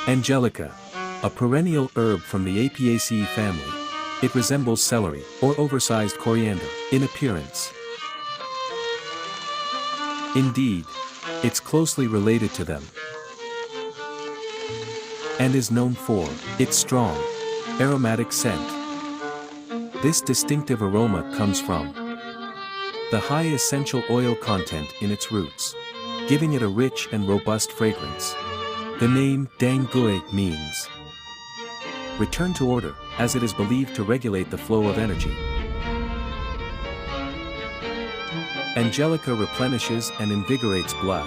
Angelica, a perennial herb from the Apiaceae family. It resembles celery, or oversized coriander, in appearance. Indeed, it's closely related to them, and is known for its strong, aromatic scent. This distinctive aroma comes from the high essential oil content in its roots, giving it a rich and robust fragrance. The name Dang Gui means return to order, as it is believed to regulate the flow of energy. Angelica replenishes and invigorates blood.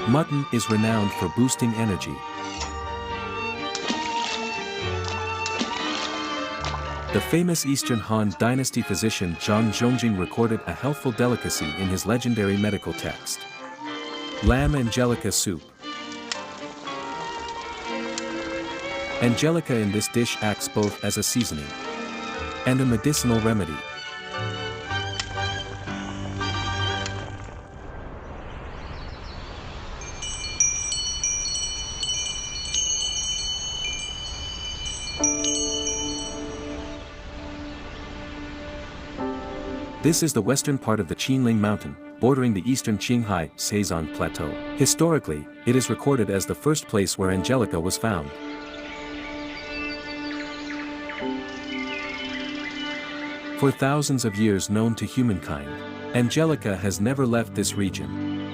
Mutton is renowned for boosting energy. The famous Eastern Han Dynasty physician Zhang Zhongjing recorded a healthful delicacy in his legendary medical text. Lamb Angelica soup. Angelica in this dish acts both as a seasoning and a medicinal remedy. This is the western part of the Qinling Mountain, bordering the eastern Qinghai Seizan Plateau. Historically, it is recorded as the first place where Angelica was found. For thousands of years known to humankind, Angelica has never left this region.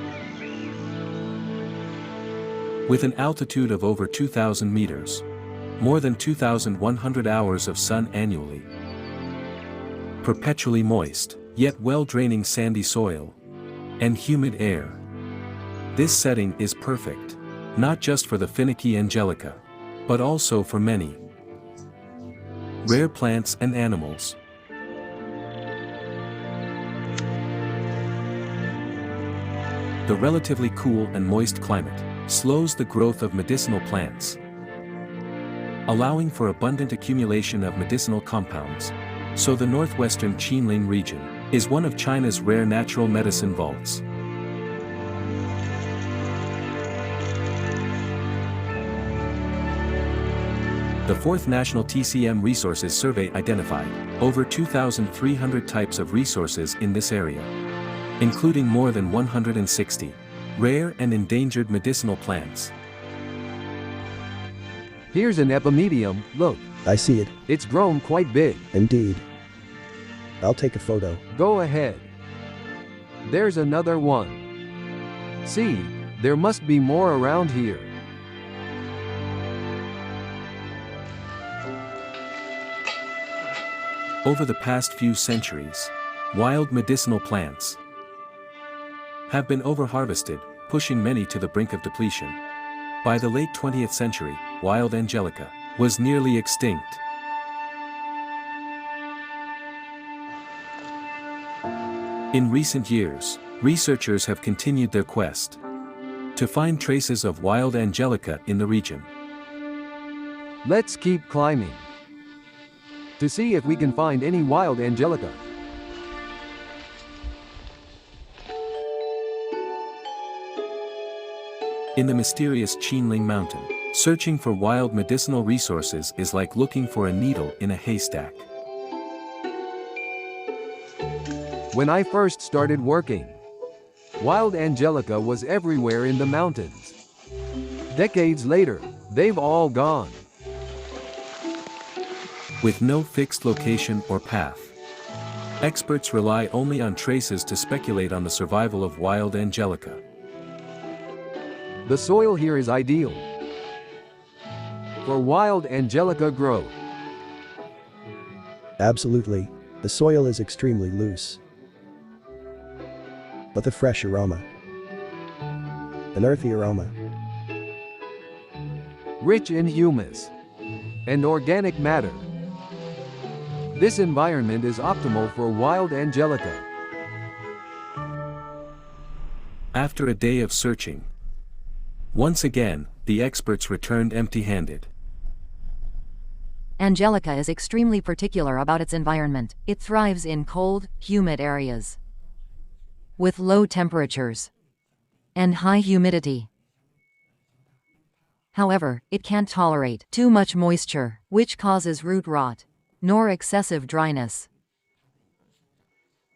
With an altitude of over 2,000 meters, more than 2,100 hours of sun annually, perpetually moist, yet well-draining sandy soil, and humid air. This setting is perfect, not just for the finicky Angelica, but also for many rare plants and animals. The relatively cool and moist climate slows the growth of medicinal plants, allowing for abundant accumulation of medicinal compounds. So the northwestern Qinling region is one of China's rare natural medicine vaults. The 4th National TCM Resources Survey identified over 2,300 types of resources in this area, including more than 160 rare and endangered medicinal plants. Here's an epimedium, look. I see it. It's grown quite big. Indeed. I'll take a photo. Go ahead. There's another one. See, there must be more around here. Over the past few centuries, wild medicinal plants have been overharvested, pushing many to the brink of depletion. By the late 20th century, wild Angelica was nearly extinct. In recent years, researchers have continued their quest to find traces of wild Angelica in the region. Let's keep climbing to see if we can find any wild Angelica. In the mysterious Qinling Mountain, searching for wild medicinal resources is like looking for a needle in a haystack. When I first started working, wild Angelica was everywhere in the mountains. Decades later, they've all gone. With no fixed location or path, experts rely only on traces to speculate on the survival of wild Angelica. The soil here is ideal for wild Angelica growth. Absolutely. The soil is extremely loose, but the fresh aroma, an earthy aroma, rich in humus and organic matter. This environment is optimal for wild Angelica. After a day of searching, once again, the experts returned empty-handed. Angelica is extremely particular about its environment. It thrives in cold, humid areas with low temperatures and high humidity. However, it can't tolerate too much moisture, which causes root rot, nor excessive dryness,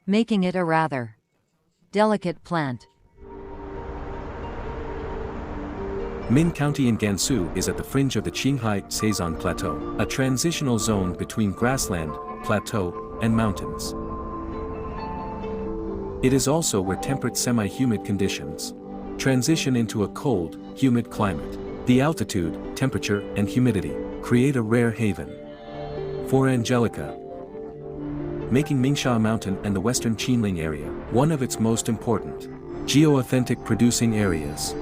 making it a rather delicate plant. Min County in Gansu is at the fringe of the Qinghai-Seizan Plateau, a transitional zone between grassland, plateau, and mountains. It is also where temperate semi-humid conditions transition into a cold, humid climate. The altitude, temperature, and humidity create a rare haven for Angelica, making Mingsha Mountain and the western Qinling area one of its most important geoauthentic producing areas.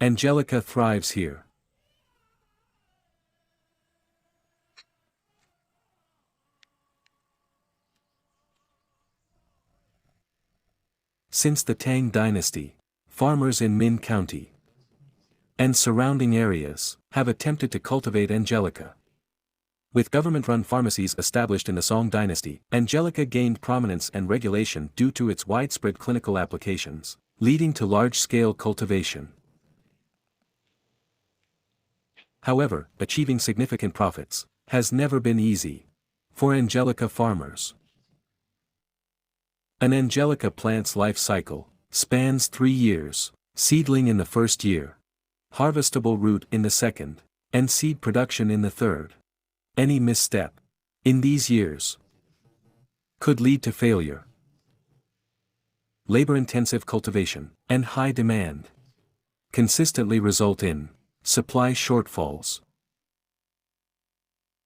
Angelica thrives here. Since the Tang dynasty, farmers in Min County and surrounding areas have attempted to cultivate Angelica. With government-run pharmacies established in the Song dynasty, Angelica gained prominence and regulation due to its widespread clinical applications, leading to large-scale cultivation. However, achieving significant profits has never been easy for Angelica farmers. An Angelica plant's life cycle spans 3 years: seedling in the first year, harvestable root in the second, and seed production in the third. Any misstep in these years could lead to failure. Labor-intensive cultivation and high demand consistently result in supply shortfalls.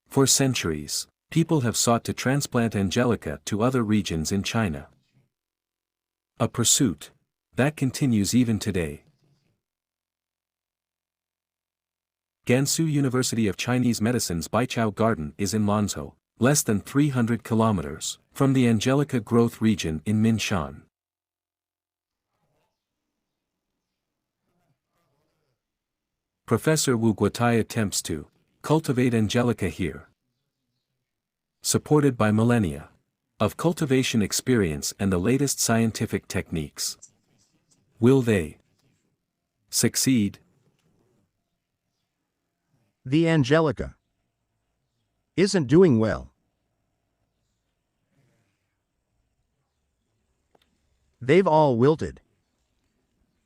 For centuries, people have sought to transplant Angelica to other regions in China. A pursuit that continues even today. Gansu University of Chinese Medicine's Baichao Garden is in Lanzhou, less than 300 kilometers from the Angelica growth region in Minshan. Professor Wu Guotai attempts to cultivate Angelica here. Supported by millennia of cultivation experience and the latest scientific techniques. Will they succeed? The Angelica isn't doing well. They've all wilted.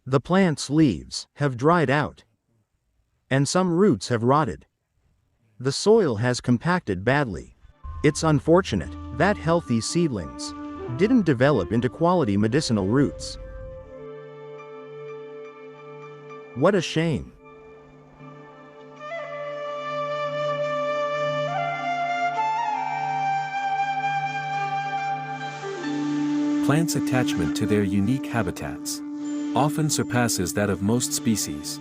The plant's leaves have dried out, and some roots have rotted. The soil has compacted badly. It's unfortunate that healthy seedlings didn't develop into quality medicinal roots. What a shame. Plants' attachment to their unique habitats often surpasses that of most species.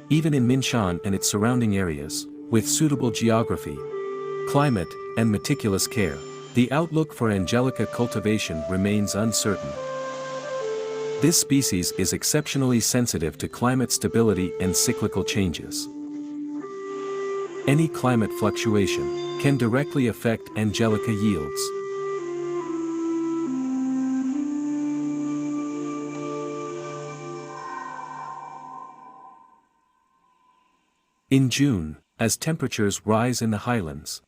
Even in Minshan and its surrounding areas, with suitable geography, climate, and meticulous care, the outlook for Angelica cultivation remains uncertain. This species is exceptionally sensitive to climate stability and cyclical changes. Any climate fluctuation can directly affect Angelica yields. In June, as temperatures rise in the highlands,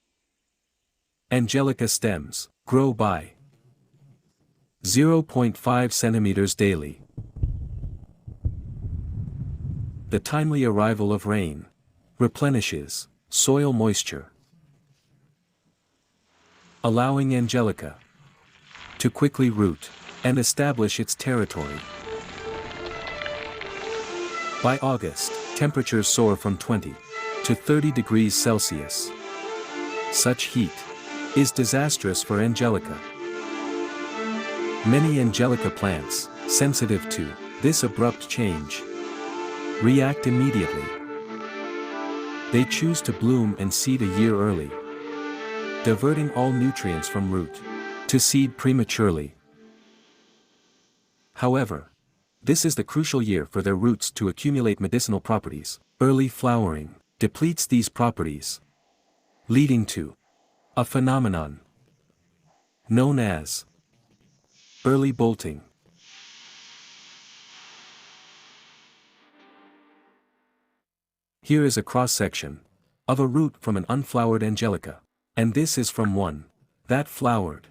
Angelica stems grow by 0.5 centimeters daily. The timely arrival of rain replenishes soil moisture, allowing Angelica to quickly root and establish its territory. By August, temperatures soar from 20 to 30 degrees Celsius. Such heat is disastrous for Angelica. Many Angelica plants, sensitive to this abrupt change, react immediately. They choose to bloom and seed a year early, diverting all nutrients from root to seed prematurely. However, this is the crucial year for their roots to accumulate medicinal properties. Early flowering depletes these properties, leading to a phenomenon known as Early bolting. Here is a cross-section of a root from an unflowered Angelica. And this is from one that flowered.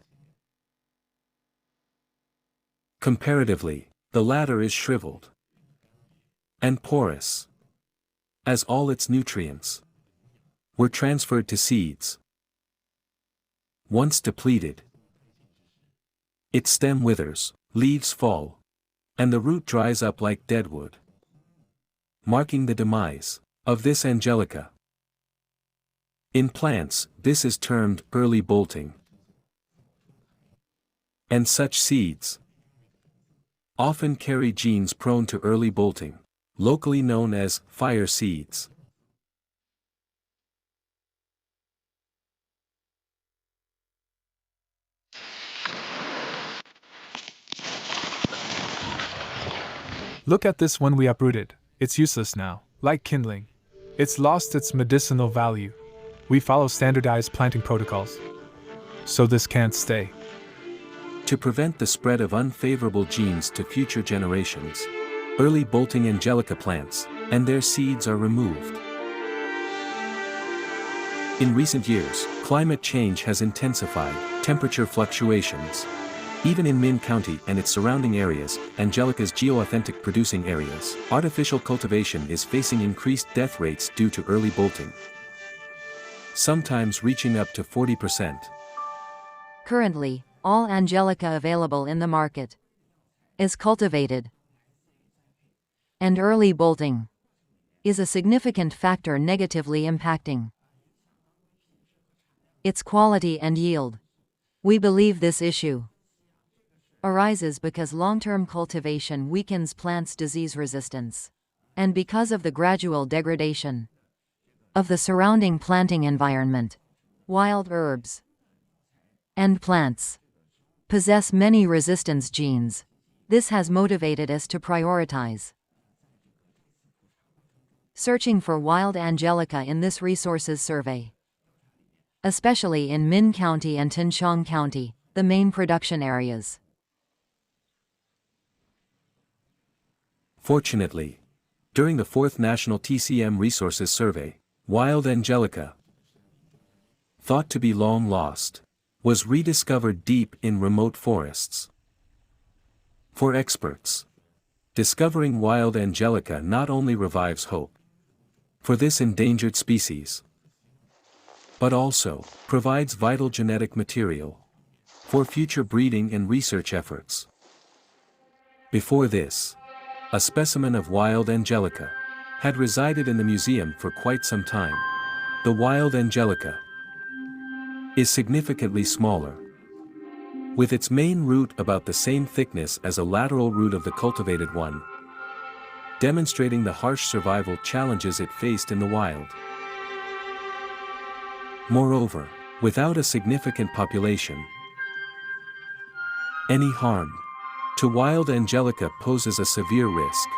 Comparatively, the latter is shriveled and porous, as all its nutrients were transferred to seeds. Once depleted, its stem withers, leaves fall, and the root dries up like dead wood, marking the demise of this Angelica. In plants, this is termed early bolting. And such seeds often carry genes prone to early bolting, locally known as fire seeds. Look at this one we uprooted. It's useless now, like kindling. It's lost its medicinal value. We follow standardized planting protocols, so this can't stay. To prevent the spread of unfavorable genes to future generations, early bolting Angelica plants and their seeds are removed. In recent years, climate change has intensified temperature fluctuations. Even in Min County and its surrounding areas, Angelica's geoauthentic producing areas, artificial cultivation is facing increased death rates due to early bolting, sometimes reaching up to 40%. Currently, all Angelica available in the market is cultivated. And early bolting is a significant factor negatively impacting its quality and yield. We believe this issue arises because long-term cultivation weakens plants' disease resistance, and because of the gradual degradation of the surrounding planting environment. Wild herbs and plants possess many resistance genes. This has motivated us to prioritize searching for wild Angelica in this resources survey, especially in Min County and Tinchong County, the main production areas. Fortunately, during the 4th National TCM Resources Survey, wild Angelica, thought to be long lost, was rediscovered deep in remote forests. For experts, discovering wild Angelica not only revives hope for this endangered species, but also provides vital genetic material for future breeding and research efforts. Before this, a specimen of wild Angelica had resided in the museum for quite some time. The wild Angelica is significantly smaller, with its main root about the same thickness as a lateral root of the cultivated one, demonstrating the harsh survival challenges it faced in the wild. Moreover, without a significant population, any harm to wild Angelica poses a severe risk.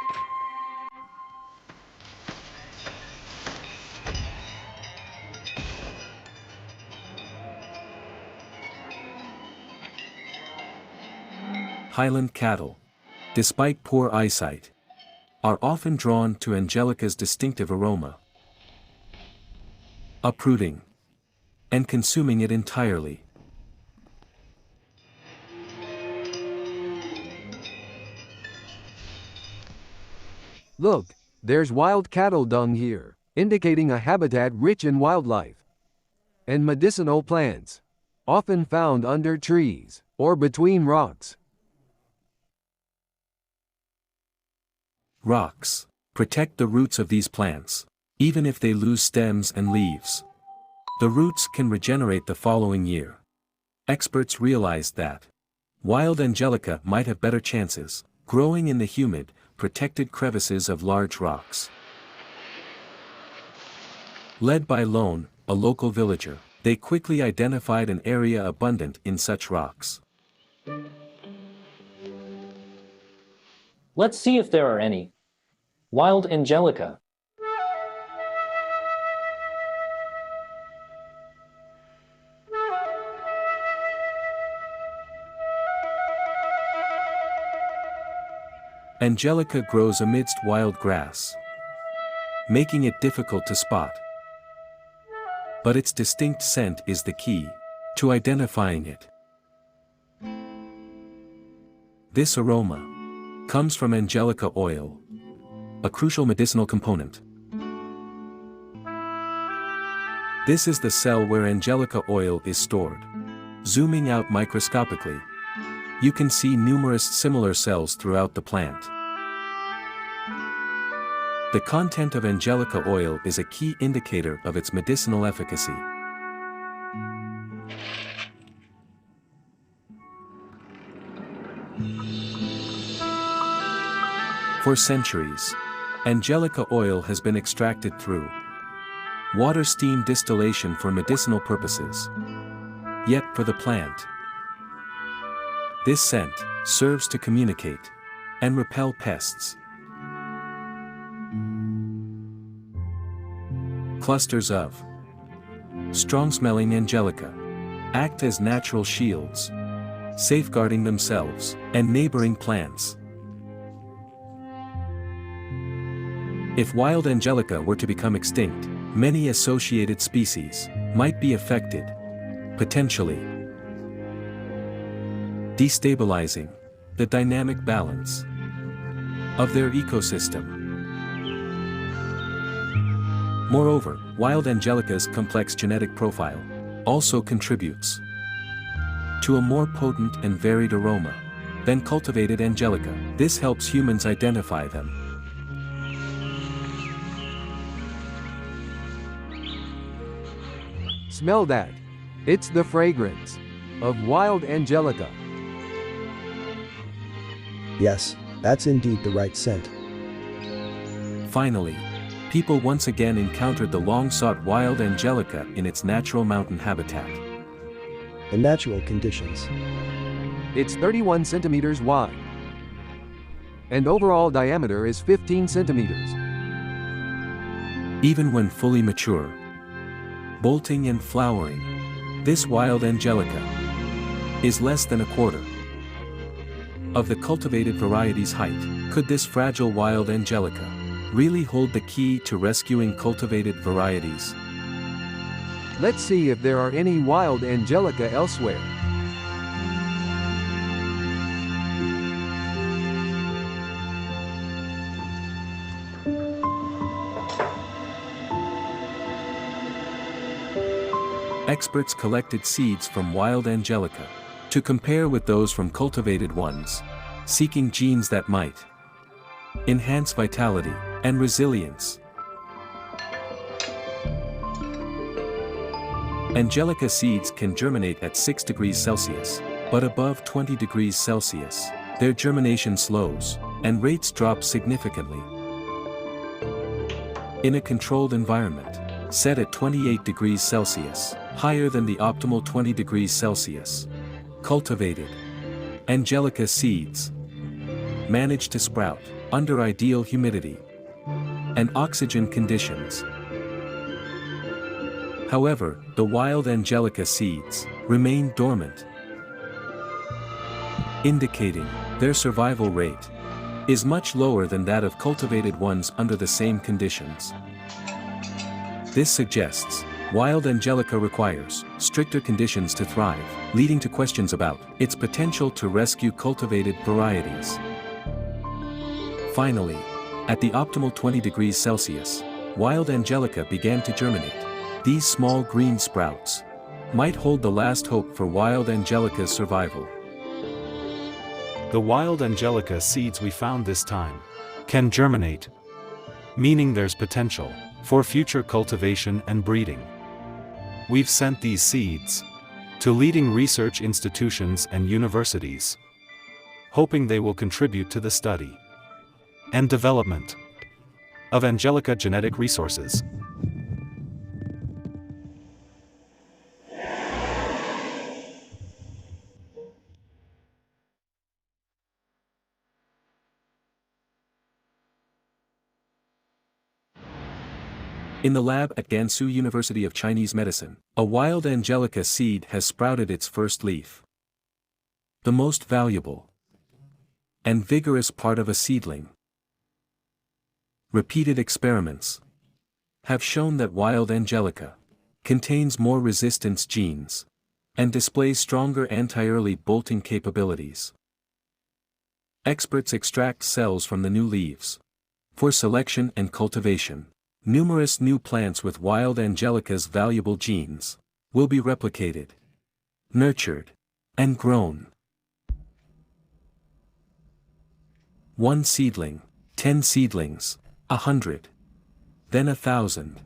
Highland cattle, despite poor eyesight, are often drawn to Angelica's distinctive aroma. Uprooting and consuming it entirely. Look, there's wild cattle dung here, indicating a habitat rich in wildlife and medicinal plants, often found under trees or between rocks. Rocks protect the roots of these plants, even if they lose stems and leaves. The roots can regenerate the following year. Experts realized that wild Angelica might have better chances growing in the humid, protected crevices of large rocks. Led by Lone, a local villager, they quickly identified an area abundant in such rocks. Let's see if there are any. Wild Angelica. Angelica grows amidst wild grass, making it difficult to spot. But its distinct scent is the key to identifying it. This aroma comes from Angelica oil, a crucial medicinal component. This is the cell where Angelica oil is stored. Zooming out microscopically, you can see numerous similar cells throughout the plant. The content of Angelica oil is a key indicator of its medicinal efficacy. For centuries, Angelica oil has been extracted through water steam distillation for medicinal purposes. Yet for the plant, this scent serves to communicate and repel pests. Clusters of strong-smelling Angelica act as natural shields, safeguarding themselves and neighboring plants. If wild Angelica were to become extinct, many associated species might be affected, potentially destabilizing the dynamic balance of their ecosystem. Moreover, wild Angelica's complex genetic profile also contributes to a more potent and varied aroma than cultivated Angelica. This helps humans identify them. Smell that. It's the fragrance of wild Angelica. Yes, that's indeed the right scent. Finally, people once again encountered the long-sought wild Angelica in its natural mountain habitat. The natural conditions. It's 31 centimeters wide, and overall diameter is 15 centimeters. Even when fully mature, bolting and flowering, this wild Angelica is less than a quarter of the cultivated variety's height. Could this fragile wild Angelica really hold the key to rescuing cultivated varieties? Let's see if there are any wild Angelica elsewhere. Experts collected seeds from wild Angelica to compare with those from cultivated ones, seeking genes that might enhance vitality and resilience. Angelica seeds can germinate at 6 degrees Celsius, but above 20 degrees Celsius, their germination slows, and rates drop significantly. In a controlled environment, set at 28 degrees Celsius, higher than the optimal 20 degrees Celsius, cultivated Angelica seeds manage to sprout under ideal humidity and oxygen conditions. However, the wild Angelica seeds remain dormant, indicating their survival rate is much lower than that of cultivated ones under the same conditions. This suggests wild Angelica requires stricter conditions to thrive, leading to questions about its potential to rescue cultivated varieties. Finally, at the optimal 20 degrees Celsius, wild Angelica began to germinate. These small green sprouts might hold the last hope for wild Angelica's survival. The wild Angelica seeds we found this time can germinate, meaning there's potential for future cultivation and breeding. We've sent these seeds to leading research institutions and universities, hoping they will contribute to the study and development of Angelica genetic resources. In the lab at Gansu University of Chinese Medicine, a wild Angelica seed has sprouted its first leaf. The most valuable and vigorous part of a seedling. Repeated experiments have shown that wild Angelica contains more resistance genes and displays stronger anti-early bolting capabilities. Experts extract cells from the new leaves for selection and cultivation. Numerous new plants with wild Angelica's valuable genes will be replicated, nurtured, and grown. 1 seedling, 10 seedlings, 100, then 1,000.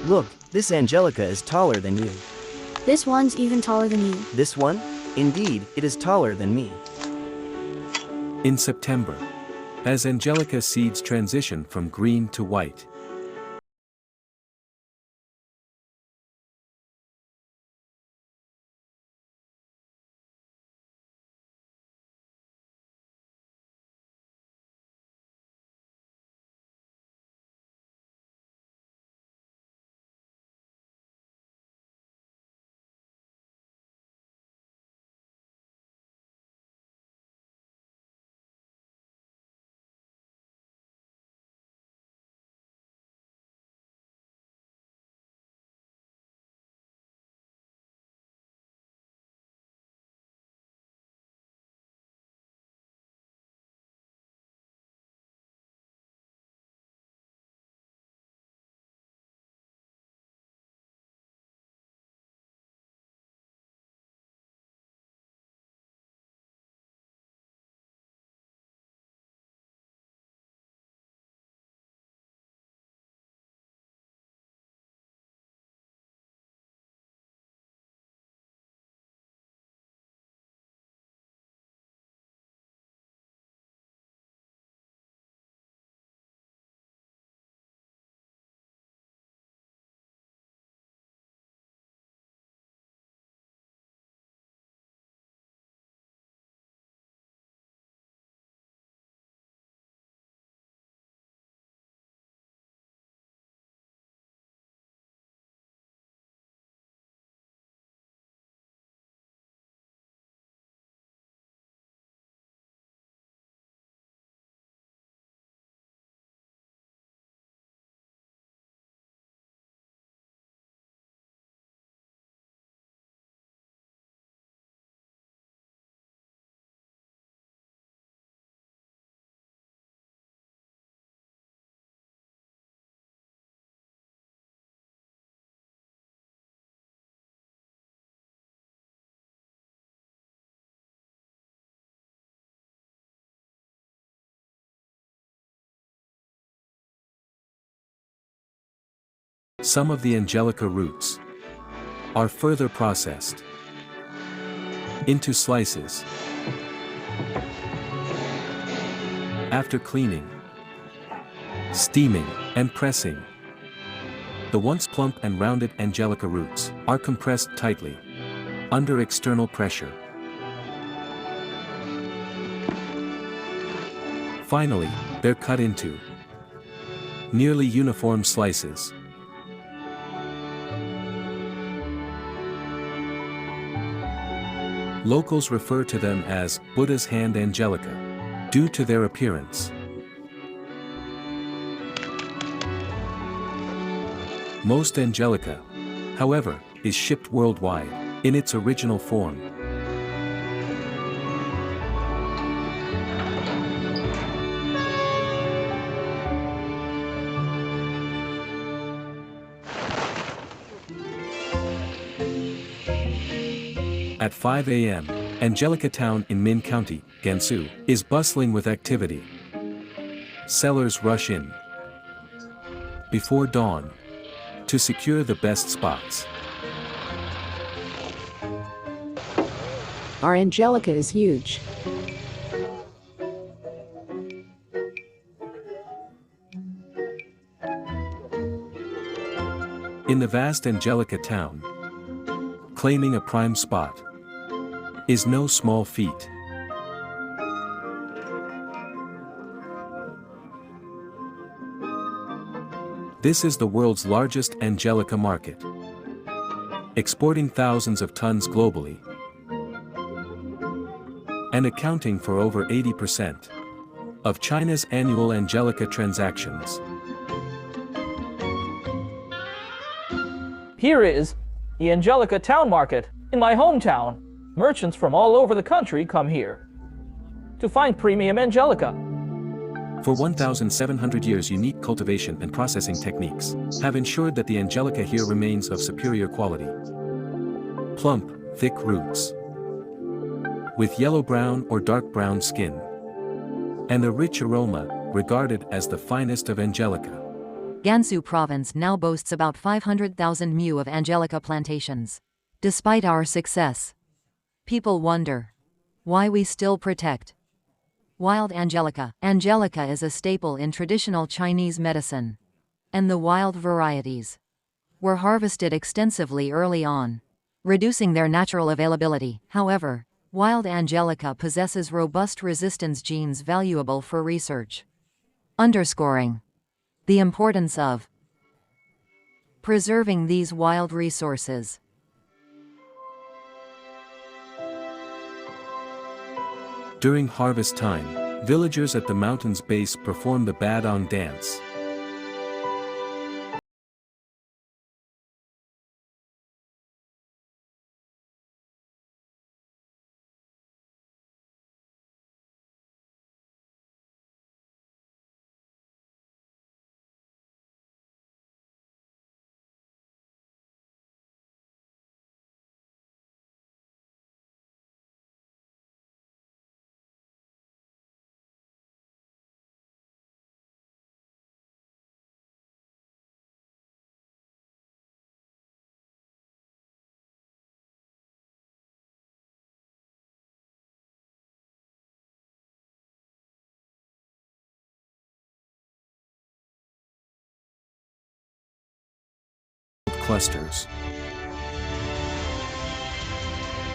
Look, this Angelica is taller than you. This one's even taller than you. This one? Indeed, it is taller than me. In September, as Angelica seeds transition from green to white, some of the Angelica roots are further processed into slices. After cleaning, steaming, and pressing, the once plump and rounded Angelica roots are compressed tightly under external pressure. Finally, they're cut into nearly uniform slices. Locals refer to them as Buddha's hand Angelica, due to their appearance. Most Angelica, however, is shipped worldwide in its original form. At 5 a.m., Angelica Town in Min County, Gansu, is bustling with activity. Sellers rush in before dawn to secure the best spots. Our Angelica is huge. In the vast Angelica Town, claiming a prime spot is no small feat. This is the world's largest Angelica market, exporting thousands of tons globally and accounting for over 80% of China's annual Angelica transactions. Here is the Angelica Town Market in my hometown. Merchants from all over the country come here to find premium Angelica. For 1,700 years, unique cultivation and processing techniques have ensured that the Angelica here remains of superior quality. Plump, thick roots, with yellow-brown or dark brown skin, and a rich aroma, regarded as the finest of Angelica. Gansu province now boasts about 500,000 mu of Angelica plantations. Despite our success, people wonder why we still protect wild Angelica. Angelica is a staple in traditional Chinese medicine, and the wild varieties were harvested extensively early on, reducing their natural availability. However, wild Angelica possesses robust resistance genes valuable for research, underscoring the importance of preserving these wild resources. During harvest time, villagers at the mountain's base perform the Badong dance. Clusters.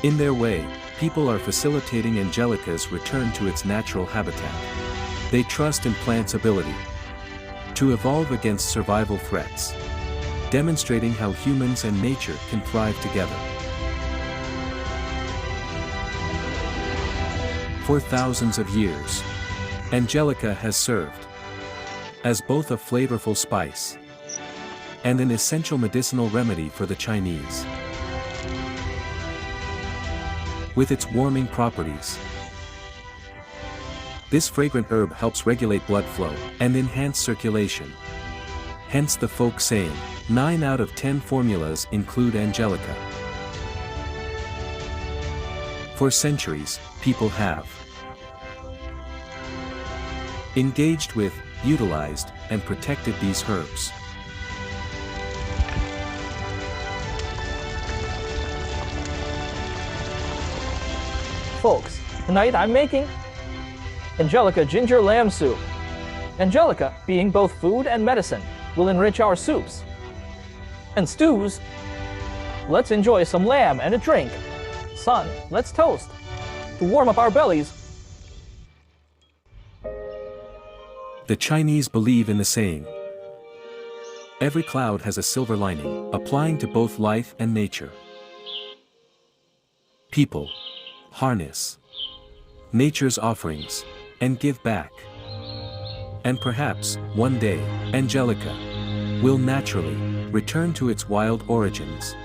In their way, people are facilitating Angelica's return to its natural habitat. They trust in plants' ability to evolve against survival threats, demonstrating how humans and nature can thrive together. For thousands of years, Angelica has served as both a flavorful spice and an essential medicinal remedy for the Chinese. With its warming properties, this fragrant herb helps regulate blood flow and enhance circulation. Hence the folk saying, 9 out of 10 formulas include Angelica. For centuries, people have engaged with, utilized, and protected these herbs. Folks, tonight I'm making Angelica ginger lamb soup. Angelica, being both food and medicine, will enrich our soups and stews. Let's enjoy some lamb and a drink. Son, let's toast to warm up our bellies. The Chinese believe in the saying, every cloud has a silver lining, applying to both life and nature. People harness nature's offerings and give back. And perhaps, one day, Angelica will naturally return to its wild origins.